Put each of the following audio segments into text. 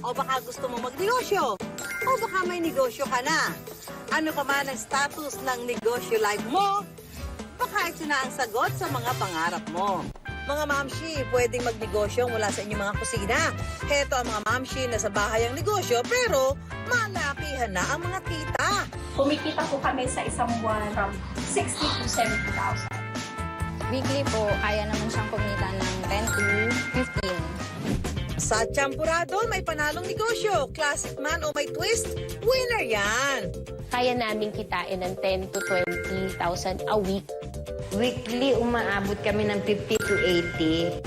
O baka gusto mo magnegosyo? O baka may negosyo ka na? Ano pa man ang status ng negosyo life mo? Baka ito na ang sagot sa mga pangarap mo. Mga mamshi, pwedeng magnegosyo mula sa inyong mga kusina. Heto ang mga mamshi na sa bahay ang negosyo pero malakihan na ang mga kita. Kumikita po kami sa isang buwan from 60 to 70,000. Weekly po, kaya naman siyang kumita ng 10 to 15. Sa Champurado, may panalong negosyo. Classic man o may twist, winner yan. Kaya namin kitain ng 10 to 20,000 a week. Weekly, umaabot kami ng 50 to 80.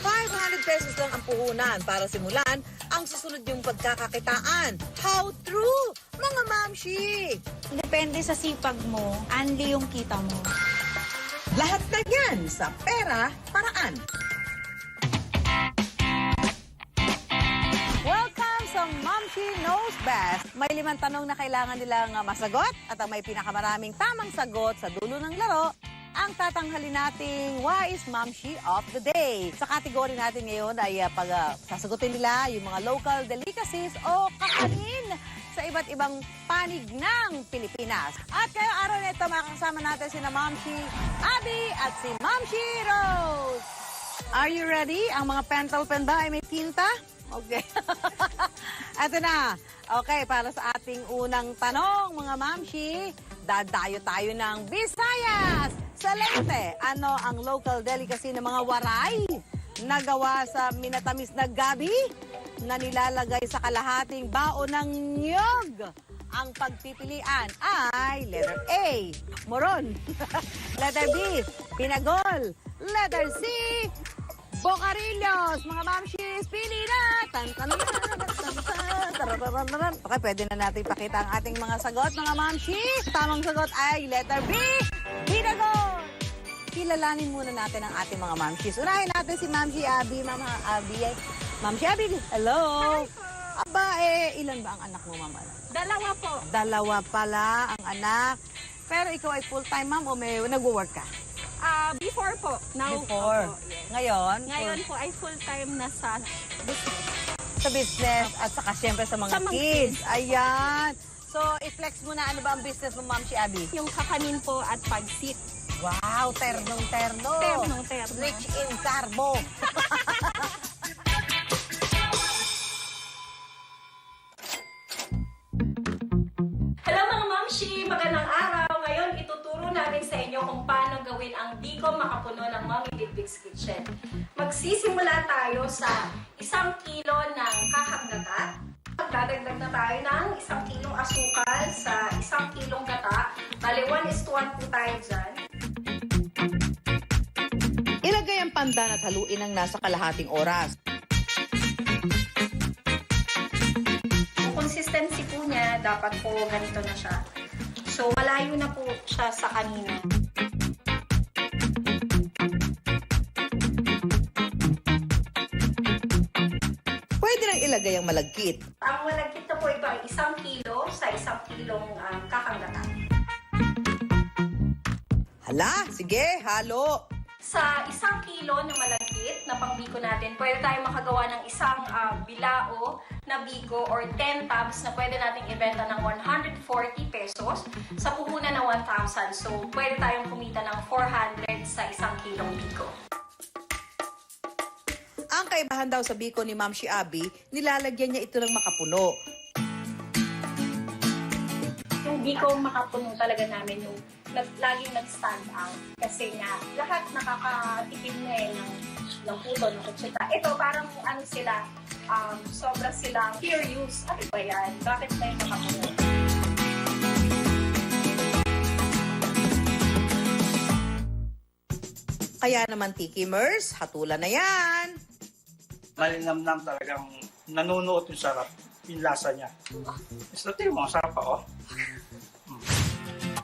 500 pesos lang ang puhunan para simulan ang susunod yung pagkakakitaan. How true, mga mamshi! Depende sa sipag mo, anli yung kita mo. Lahat na yan sa pera paraan. Welcome sa Mamshi Knows Best. May 5 tanong na kailangan nilang masagot at ang may pinakamaraming tamang sagot sa dulo ng laro ang tatanghalin nating Wise Mamshi of the Day. Sa kategory natin ngayon ay sasagutin nila yung mga local delicacies o kakanin sa iba't ibang panig ng Pilipinas. At ngayong araw na ito, makakasama natin si Mamshi Abby at si Mamshi Rose. Are you ready? Ang mga pentel pen ba ay may tinta? Okay. Eto na. Okay, para sa ating unang tanong, mga mamshi, dadayo tayo ng Visayas. Sa Leyte, ano ang local delicacy ng mga waray na gawa sa minatamis na gabi na nilalagay sa kalahating bao ng nyog? Ang pagpipilian ay letter A, moron. Letter B, pinagol. Letter C, Bocarillos. Mga mamshis, pili na! Okay, pwede na natin ipakita ang ating mga sagot, mga mamshis. Tamang sagot ay letter B, Pinagol. Kilalanin muna natin ang ating mga mamshis. Unahin natin si Mamshi Abby. Mamshi Abby, hello! Aba, ilan ba ang anak mo, mama? 2 po. 2 pala ang anak. Pero ikaw ay full-time, ma'am, o may nag-work ka? Before po. Now, Before. Opo, yes. Ngayon? Ngayon po ay full-time na sa business. Sa business at saka siyempre sa mga Sa mga kids. kids. Ayan. So, i-flex mo na ano ba ang business mo, Ma'am si Abby? Yung kakanin po at pagsit. Wow, ternong-terno. Ternong-terno. Rich in carbo. Hello mga mamshi! Magandang araw! Ngayon ituturo namin sa inyo kung paano gawin ang Biko Makapuno ng Mommy Litwik's Kitchen. Magsisimula tayo sa 1 kilo ng kakang-gata. Magdadagdag na tayo ng 1 kilong asukal sa 1 kilong gata. Bale, 1:1 po tayo dyan. Ilagay ang pandan at haluin ng nasa kalahating oras. Yung consistency po niya, dapat po ganito na siya. So, malayo na po siya sa kanina. Pwede nang ilagay ang malagkit. Ang malagkit na po ito ay 1 kilo sa 1 kilong kakang-gata. Hala, sige, halo. Sa 1 kilo na malagkit na pangbiko natin, pwede tayong makagawa ng isang bilao na biko or 10 tabs na pwede nating ibenta ng 140 pesos sa puhunan ng 1,000. So, pwede tayong kumita ng 400 sa 1 kilong biko. Ang kaibahan daw sa biko ni Ma'am si Abby, nilalagyan niya ito ng makapuno. Yung biko makapuno talaga namin yung laging nag-stand out. Kasi nga, lahat nakakatikim na ng puto, ng kutsita. Ito, parang ano sila, sobra silang curious. Ano ba yan? Bakit na yung makapuno? Kaya naman, Tikimers, hatulan na yan. Malinamnam talagang nanunuot yung sarap, yung lasa niya. Gusto tayo mo, sarap pa oh.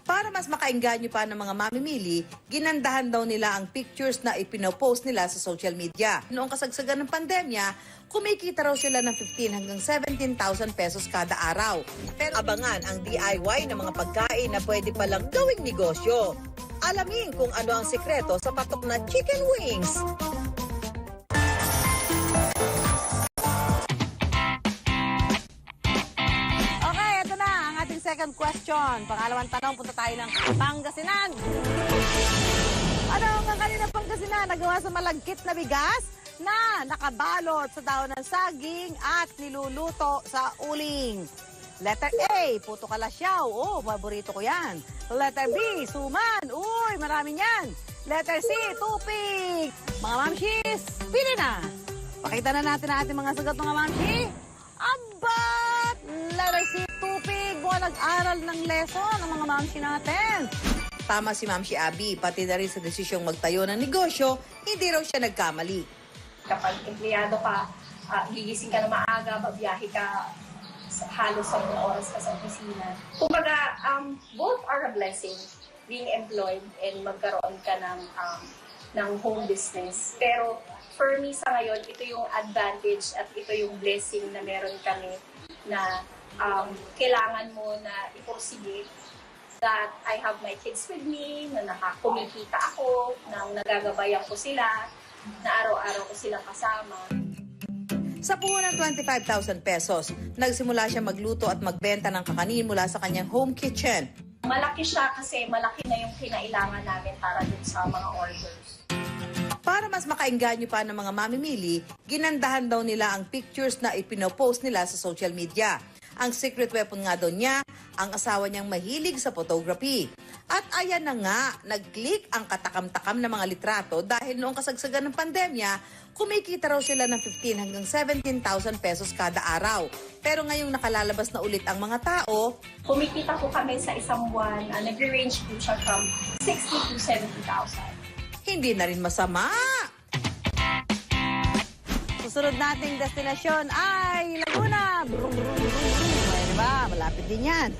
Para mas makainganyo pa ng mga mamimili, ginandahan daw nila ang pictures na ipinopost nila sa social media. Noong kasagsagan ng pandemya, kumikita raw sila ng 15 hanggang 17,000 pesos kada araw. Pero abangan ang DIY ng mga pagkain na pwede palang gawing negosyo. Alamin kung ano ang sikreto sa patok na chicken wings. random question. Pangalawang tanong, punta tayo ng Pangasinan. Ano ang kanina Pangasinan? Nagawa sa malagkit na bigas na nakabalot sa daon ng saging at niluluto sa uling. Letter A, puto kalasyaw. Oh, paborito ko yan. Letter B, suman. Uy, marami yan. Letter C, tupig. Mga mamshis, pili na. Pakita na natin ang ating mga sagot, mga mamshi. Abat! Letter C, tupig. Buwan nag-aral ng lesson ng mga mamshi natin. Tama si Mamshi Abby, pati na rin sa desisyong magtayo ng negosyo, hindi raw siya nagkamali. Kapag empleyado ka, gigising ka na maaga, babiyahe ka halos sa mga oras ka sa opisina. Kumbaga, both are a blessing, being employed and magkaroon ka ng home business. Pero for me sa ngayon, ito yung advantage at ito yung blessing na meron kami na kailangan mo na iporsige that I have my kids with me, na nakakumikita ako, na nagagabayan ko sila, na araw-araw ko silang kasama. Sa puhunan ng 25,000 pesos, nagsimula siya magluto at magbenta ng kakanin mula sa kanyang home kitchen. Malaki siya kasi malaki na yung kinailangan namin para dun sa mga orders. Para mas makainganyo pa ng mga mamimili, ginandahan daw nila ang pictures na ipinopost nila sa social media. Ang secret weapon nga daw niya, ang asawa niyang mahilig sa photography. At ayan na nga, nag-click ang katakam-takam na mga litrato dahil noong kasagsagan ng pandemya, kumikita raw sila ng 15 hanggang 17,000 pesos kada araw. Pero ngayong nakalalabas na ulit ang mga tao, Kumikita po kami sa isang buwan, nagre-range po siya from 60 to 70,000. hindi na rin masama. Susunod nating destinasyon ay Laguna. Brum, brum, brum, brum. Ay, diba? Malapit din yan.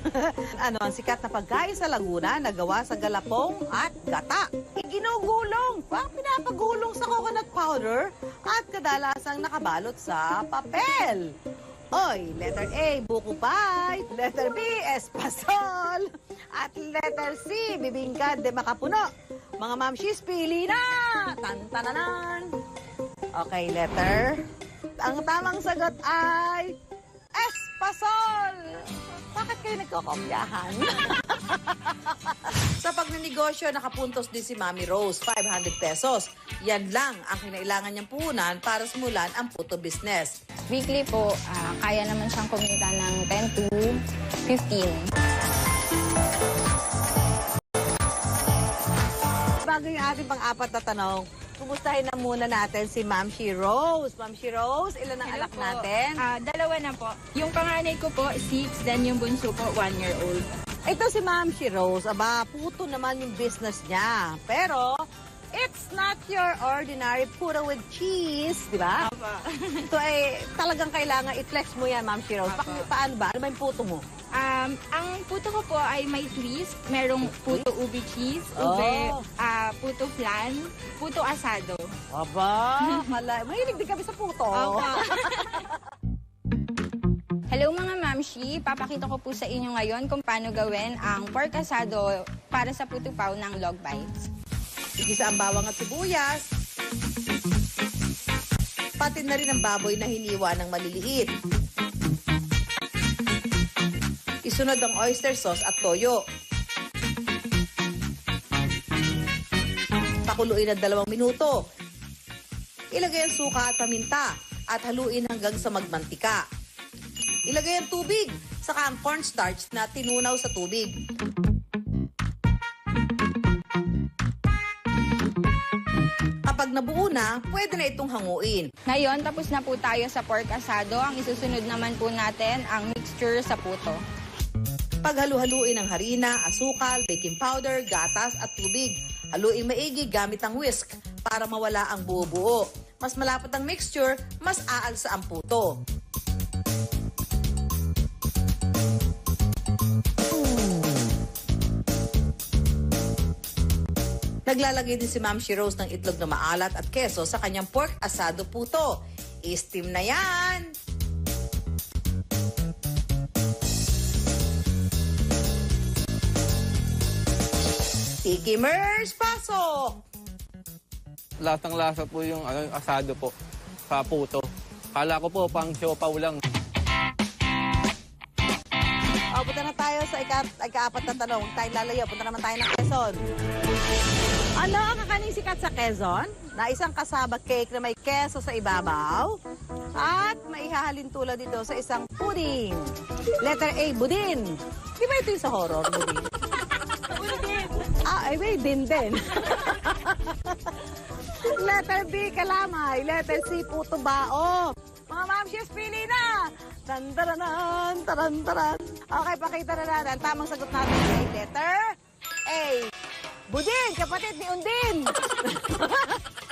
Ano ang sikat na pagkain sa Laguna na gawa sa galapong at gata? Ginugulong. Pinapagulong sa coconut powder at kadalasang nakabalot sa papel. Oy, letter A, buko pie. Letter B, espasol. At letter C, bibingka de makapuno. Mga mamshis, pili na! Tantananan! Okay, letter. Ang tamang sagot ay espasol. Bakit kayo nagkokopyahan? Sa pagnenegosyo, nakapuntos din si Mami Rose, 500 pesos. Yan lang ang kinailangan niyang puhunan para simulan ang puto business. Weekly po, kaya naman siyang kumita ng 10 to 15. Bago yung ating pang-apat na tanong, kumustahin na muna natin si Mamshi Rose. Mamshi Rose, ilan ang anak natin? Dalawa na po. Yung panganay ko po, 6, then yung bunso ko, 1 year old. Ito si Mamshi Rose. Aba, puto naman yung business niya. Pero, it's not your ordinary puto with cheese, di ba? Ito ay talagang kailangan i-flex mo yan, Mamshi Rose. Paano ba? Ano ba yung puto mo? Ang puto ko po ay may twist. Merong puto ubi cheese, puto flan, puto asado. Aba, mahilig din kami sa puto. Hello mga mamshi, papakita ko po sa inyo ngayon kung paano gawin ang pork asado para sa puto pao ng Log Bites. Igisa ang bawang at sibuyas. Pati na rin ang baboy na hiniwa ng maliliit. Isunod ang oyster sauce at toyo. Pakuluin ng 2 minuto. Ilagay ang suka at paminta at haluin hanggang sa magmantika. Ilagay ang tubig, saka ang cornstarch na tinunaw sa tubig. Kapag nabuo na, pwede na itong hanguin. Ngayon, tapos na po tayo sa pork asado. Ang isusunod naman po natin ang mixture sa puto. Paghalu-haluin ang harina, asukal, baking powder, gatas at tubig. Haluin maigi gamit ang whisk para mawala ang buo-buo. Mas malapot ang mixture, mas aalsa ang puto. Naglalagay din si Mamshi Rose ng itlog na maalat at keso sa kanyang pork asado puto. I-steam na yan! Tikimers, pasok! Lasang-lasa po yung asado po sa puto. Kala ko po pang siopaw lang. O, punta na tayo sa ika-apat na tanong. Huwag tayong lalayo. Punta naman tayo ng Quezon. Ano ang kakaning sikat sa Quezon? Na isang kasaba cake na may keso sa ibabaw at maihahalin tulad dito sa isang pudding. Letter A, budin. Di ba ito yung sa horror, budin? Ay, may din. Letter B, kalamay. Letter C, puto bao. Mga mamshies, pili na! Tandaranan, tarantaran. Okay, pakita na natin. Tamang sagot natin ay letter A. Budin, kapatid ni Undin.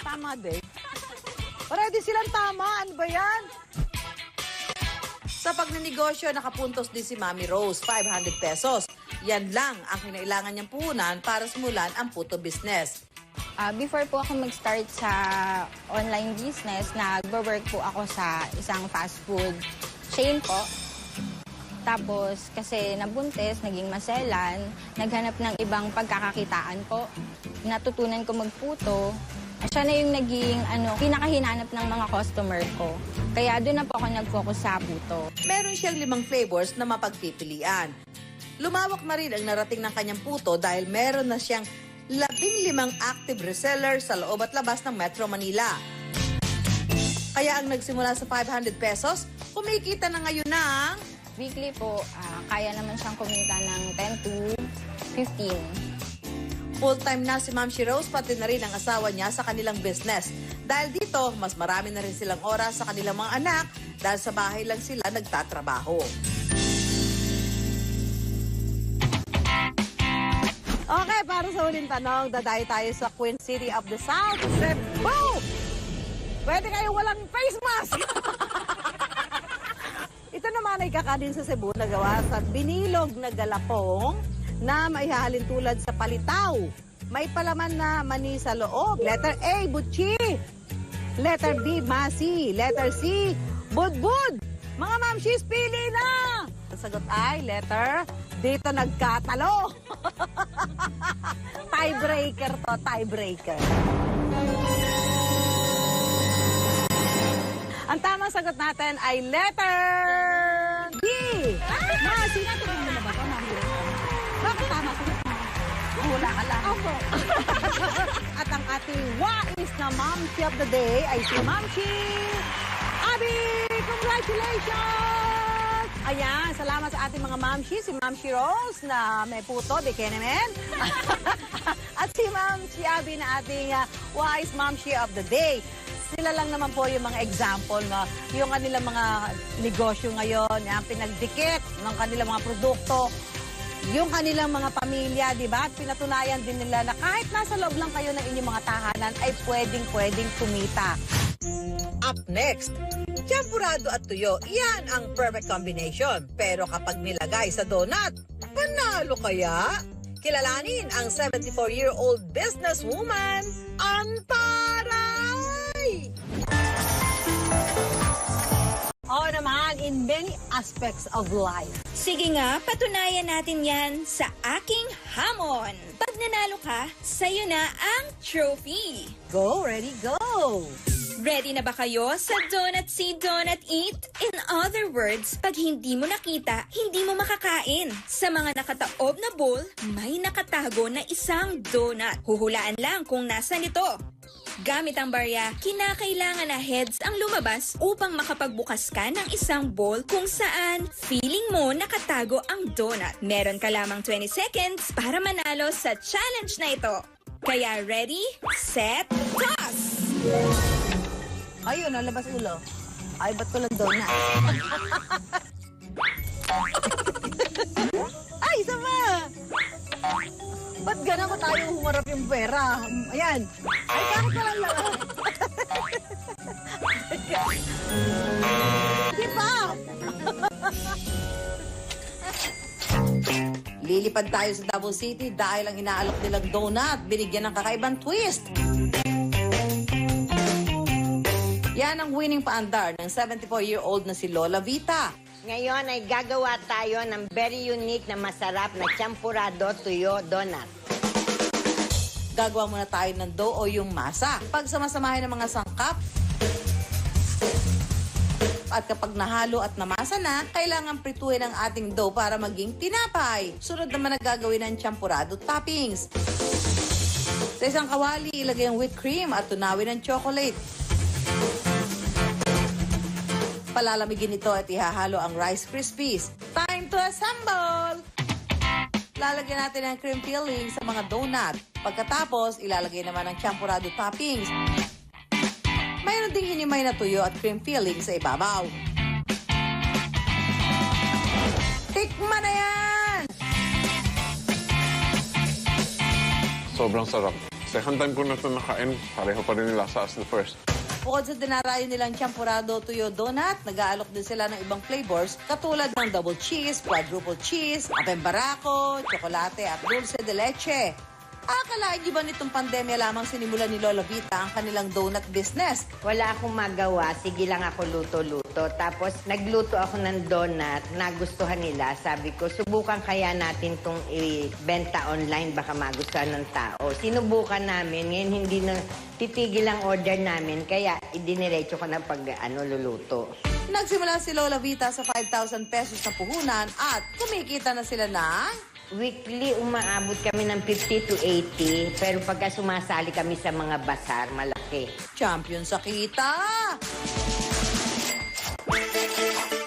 Tama din. Parehdi silang tama. Ano ba yan? Sa pagnenegosyo, nakapuntos din si Mami Rose, 500 pesos. Yan lang ang kinailangan niyang puhunan para simulan ang puto business. Before po ako mag-start sa online business, nag-work po ako sa isang fast food chain po. Tapos, kasi nabuntis, naging maselan, naghanap ng ibang pagkakakitaan po. Natutunan ko magputo. Siya na yung naging pinakahinanap ng mga customer ko. Kaya doon na po ako nag-focus sa puto. Meron siyang 5 flavors na mapagpipilian. Lumawak na rin ang narating ng kanyang puto dahil meron na siyang 15 active resellers sa loob at labas ng Metro Manila. Kaya ang nagsimula sa 500 pesos, kumikita na ngayon ng... Weekly po, kaya naman siyang kumita ng 10 to 15. Full-time na si Ma'am Rose, pati na rin ang asawa niya sa kanilang business. Dahil dito, mas marami na rin silang oras sa kanilang mga anak dahil sa bahay lang sila nagtatrabaho. Okay, para sa huling tanong, dadayo tayo sa Queen City of the South, Cebu! Pwede kayo walang face mask! Ito naman ay kakanin sa Cebu na gawa sa binilog na galapong na maihahalin tulad sa palitaw. May palaman na mani sa loob. Letter A, butchi. Letter B, masi. Letter C, budbud. Mga mamshis, pili na! Ang sagot ay letter dito nagkatalo. Tiebreaker to, tiebreaker. Ang tamang sagot natin ay letter B. Masi. Tingnan mo na ba ito? Bakit tama sagot mo? Wala ka lang. Opo. At ang ating wais na Momshi of the Day ay si Momshi Abby! Congratulations! Ayan, salamat sa ating mga Momshi. Si Momshi Rose na may puto, de Kenemen. At si Momshi Abby na ating wise Momshi of the Day. Sila lang naman po yung mga example na yung kanilang mga negosyo ngayon, yung pinagdikit ng kanilang mga produkto, yung kanilang mga pamilya, di ba? At pinatunayan din nila na kahit nasa loob lang kayo ng inyong mga tahanan ay pwedeng kumita. Up next, champurado at tuyo, yan ang perfect combination. Pero kapag nilagay sa donut, panalo kaya? Kilalanin ang 74-year-old businesswoman, Antaray! Oo naman, in many aspects of life. Sige nga, patunayan natin yan sa aking hamon. Pag nanalo ka, sa'yo na ang trophy. Go, ready, go! Ready na ba kayo sa Donut See, Donut Eat? In other words, pag hindi mo nakita, hindi mo makakain. Sa mga nakataob na bowl, may nakatago na isang donut. Huhulaan lang kung nasan ito. Gamit ang barya, kinakailangan na heads ang lumabas upang makapagbukas ka ng isang bowl kung saan feeling mo nakatago ang donut. Meron ka lamang 20 seconds para manalo sa challenge na ito. Kaya ready, set, toss! Ayun, nalabas ulo. Ay, ba't ko lang donut? Ay, isa pa! Ba't gano'n ko tayo humarap yung pera? Ayan. Ay, bakit ka lang lang? Di ba? Lilipad tayo sa Davao City dahil ang inaalok nilang donut, binigyan ng kakaibang twist. Yan ang winning paandar ng 74-year-old na si Lola Vita. Ngayon ay gagawa tayo ng very unique na masarap na champurado tuyo donut. Gagawa muna tayo ng dough o yung masa. Pag samasamahin ng mga sangkap, At kapag nahalo at namasa na, kailangan prituhin ang ating dough para maging tinapay. Sunod naman na gagawin ang champurado toppings. Sa isang kawali, ilagay ang whipped cream at tunawin ang chocolate. Palalamigin ito at ihahalo ang Rice Krispies. Time to assemble! Lalagyan natin ang cream filling sa mga donut. Pagkatapos, ilalagay naman ang champurado toppings. Mayroon ding hinimay na tuyo at cream filling sa ibabaw. Tikman na yan! Sobrang sarap. Second time ko na ito nakain, pareho pa rin yung lasa as the first. Bukod sa dinarayo nilang champurado tuyo donut, nag-aalok din sila ng ibang flavors katulad ng double cheese, quadruple cheese, ape barako, tsokolate at dulce de leche. Akalain niyo ba nitong pandemya lamang sinimulan ni Lola Vita ang kanilang donut business? Wala akong magawa, sige lang ako luto-luto. Tapos nagluto ako ng donut, nagustuhan nila. Sabi ko, subukan kaya natin itong ibenta online, baka magustuhan ng tao. Sinubukan namin, ngayon hindi na titigil ang order namin, kaya idiniretso ko na luluto. Nagsimula si Lola Vita sa 5,000 pesos na puhunan at kumikita na sila ng... Weekly, umaabot kami ng 50 to 80, pero pagka sumasali kami sa mga basar, malaki. Champion sa kita!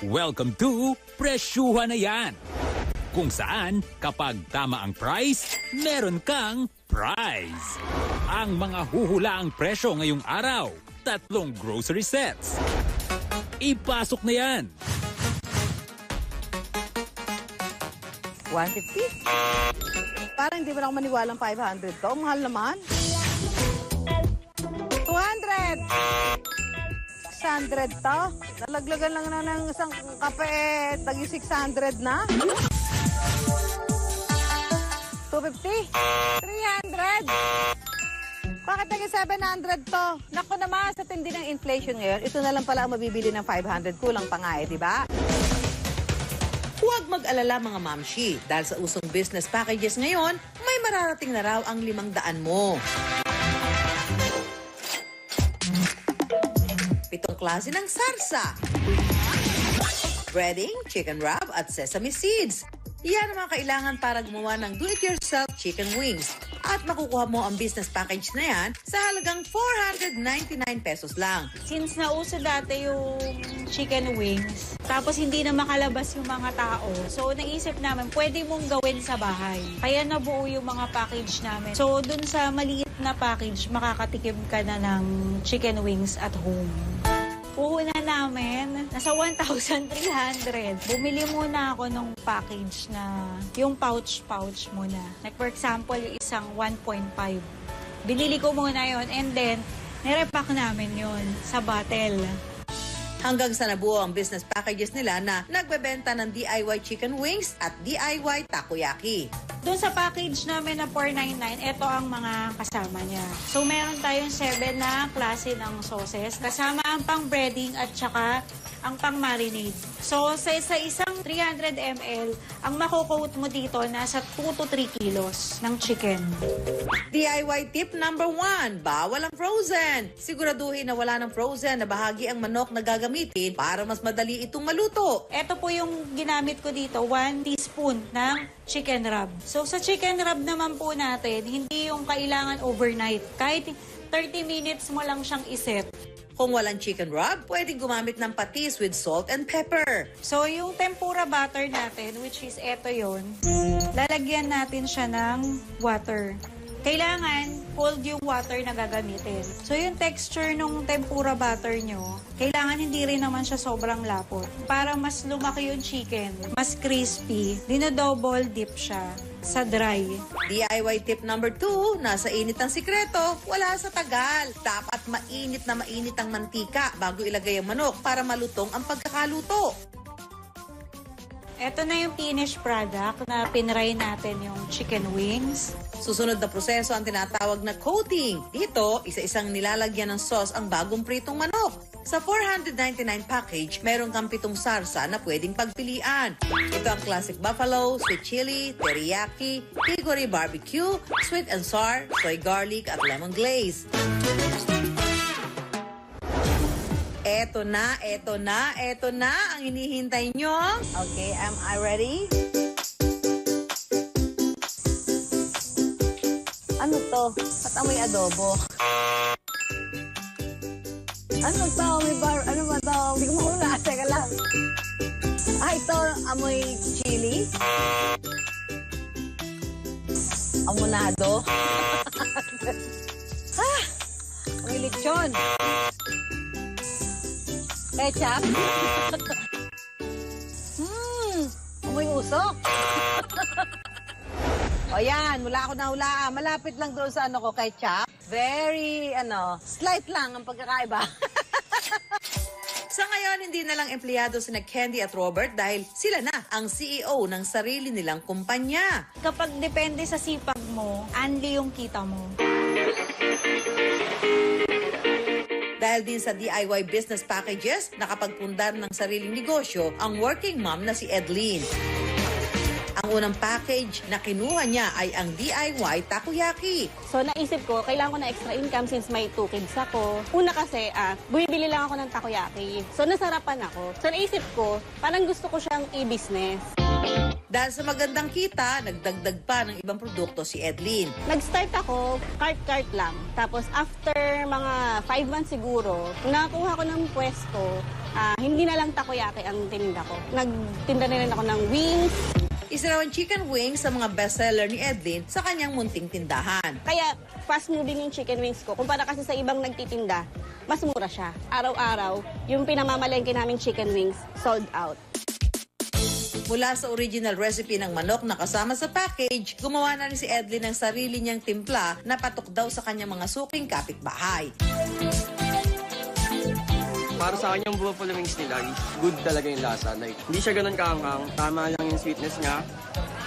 Welcome to Presyuhan na Yan! Kung saan, kapag tama ang price, meron kang prize! Ang mga huhula ang presyo ngayong araw, 3 grocery sets. Ipasok na yan! 150? Parang hindi mo na ako maniwalang 500 to. Mahal naman. 200! 600 to. Nalaglagan lang na ng isang kape, tagi 600 na. 250? 300? Bakit naging 700 to? Naku naman, sa tindi ng inflation ngayon, ito na lang pala ang mabibili ng 500. Kulang pa nga di ba? Huwag mag-alala mga mamshi, dahil sa usong business packages ngayon, may mararating na raw ang 500 mo. 7 klase ng sarsa, breading, chicken wrap at sesame seeds. Yan ang mga kailangan para gumawa ng do-it-yourself chicken wings. At makukuha mo ang business package na yan sa halagang 499 pesos lang. Since nauso dati yung chicken wings, tapos hindi na makalabas yung mga tao, so naisip namin, pwede mong gawin sa bahay. Kaya nabuo yung mga package namin. So dun sa maliit na package, makakatikim ka na ng chicken wings at home. Puhunan namin, nasa 1,300. Bumili muna ako ng package na, yung pouch muna. Like for example, yung isang 1.5. Binili ko muna yon and then, nirepack namin yon sa bottle. Hanggang sa nabuo ang business packages nila na nagbebenta ng DIY chicken wings at DIY takoyaki. Doon sa package namin na 499, ito ang mga kasama niya. So, meron tayong 7 na klase ng sauces. Kasama ang pang breading at saka ang pang marinade. So, sa isang 300 ml, ang makukoat mo dito nasa 2 to 3 kilos ng chicken. DIY tip number 1, bawal ang frozen. Siguraduhin na wala ng frozen na bahagi ang manok na gagamitin para mas madali itong maluto. Ito po yung ginamit ko dito, 1 teaspoon ng chicken rub. So, sa chicken rub naman po natin, hindi yung kailangan overnight. Kahit 30 minutes mo lang siyang iset. Kung walang chicken rub, pwedeng gumamit ng patis with salt and pepper. So, yung tempura butter natin, which is eto yon, lalagyan natin siya ng water. Kailangan cold yung water na gagamitin. So, yung texture ng tempura butter nyo, kailangan hindi rin naman siya sobrang lapot. Para mas lumaki yung chicken, mas crispy, dino-double dip siya sa dry. DIY tip number 2, nasa init ang sikreto, wala sa tagal. Dapat mainit na mainit ang mantika bago ilagay ang manok para malutong ang pagkakaluto. Ito na yung finished product na pinray natin yung chicken wings. Susunod na proseso ang tinatawag na coating. Dito, isa-isang nilalagyan ng sauce ang bagong pritong manok. Sa 499 package, meron kang 7 sarsa na pwedeng pagpilian. Ito ang classic buffalo, sweet chili, teriyaki, hickory barbecue, sweet and sour, soy garlic at lemon glaze. Eto na ang hinihintay nyo. Okay, am I ready? Ano to? Ba't amoy adobo? Ano to? Ano ba to? Hindi ko mahula. Teka lang. Ito, amoy chili. Amonado. Amoy lechon. Ketchup. Amoy usok. O yan, mula ako nahulaan. Malapit lang doon sa ketchup. Very, slight lang ang pagkakaiba. Sa ngayon, hindi na lang empleyado sina Candy at Robert dahil sila na ang CEO ng sarili nilang kumpanya. Kapag depende sa sipag mo, anli yung kita mo. Dahil din sa DIY business packages, nakapagpundar ng sariling negosyo ang working mom na si Edlyn. Ang unang package na kinuha niya ay ang DIY takoyaki. So naisip ko, kailangan ko na extra income since may 2 kids ako. Una kasi, bumibili lang ako ng takoyaki. So nasarapan ako. So naisip ko, parang gusto ko siyang i-business. Dahil sa magandang kita, nagdagdag pa ng ibang produkto si Edlyn. Nag-start ako, cart lang. Tapos after mga 5 months siguro, nakuha ko ng pwesto, hindi na lang takoyaki ang tininda ko. Nagtinda na rin ako ng wings. Isa raw ang chicken wings sa mga bestseller ni Edlyn sa kanyang munting tindahan. Kaya fast moving yung chicken wings ko. Kumpara kasi sa ibang nagtitinda, mas mura siya. Araw-araw, yung pinamamalengke naming chicken wings, sold out. Mula sa original recipe ng manok na kasama sa package, gumawa na rin si Edlyn ng sarili niyang timpla na patok daw sa kanyang mga suking kapitbahay. Para sa kanya, yung buffalo wings nila, good talaga yung lasa. Like, hindi siya ganun kaanghang, tama lang yung sweetness niya,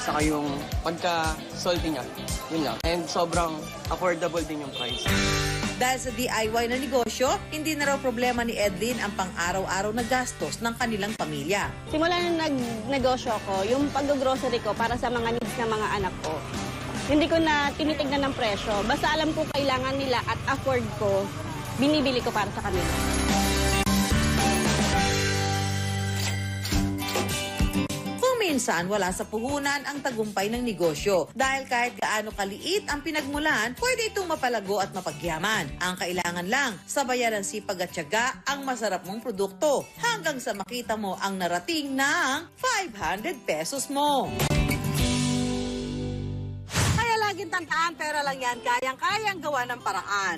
saka yung pagka-salty niya, yun lang. And sobrang affordable din yung price. Dahil sa DIY na negosyo, hindi na raw problema ni Edlyn ang pang-araw-araw na gastos ng kanilang pamilya. Simula na nag-negosyo ko, yung pag-grocery ko para sa mga needs ng mga anak ko, hindi ko na tinitignan ng presyo. Basta alam ko kailangan nila at afford ko, binibili ko para sa kanila. Minsan, wala sa puhunan ang tagumpay ng negosyo. Dahil kahit gaano kaliit ang pinagmulan, pwede itong mapalago at mapagyaman. Ang kailangan lang, sabayan ng sipag at tiyaga ang masarap mong produkto hanggang sa makita mo ang narating ng 500 pesos mo. Kaya laging tandaan, pera lang yan, kayang-kayang gawa ng paraan.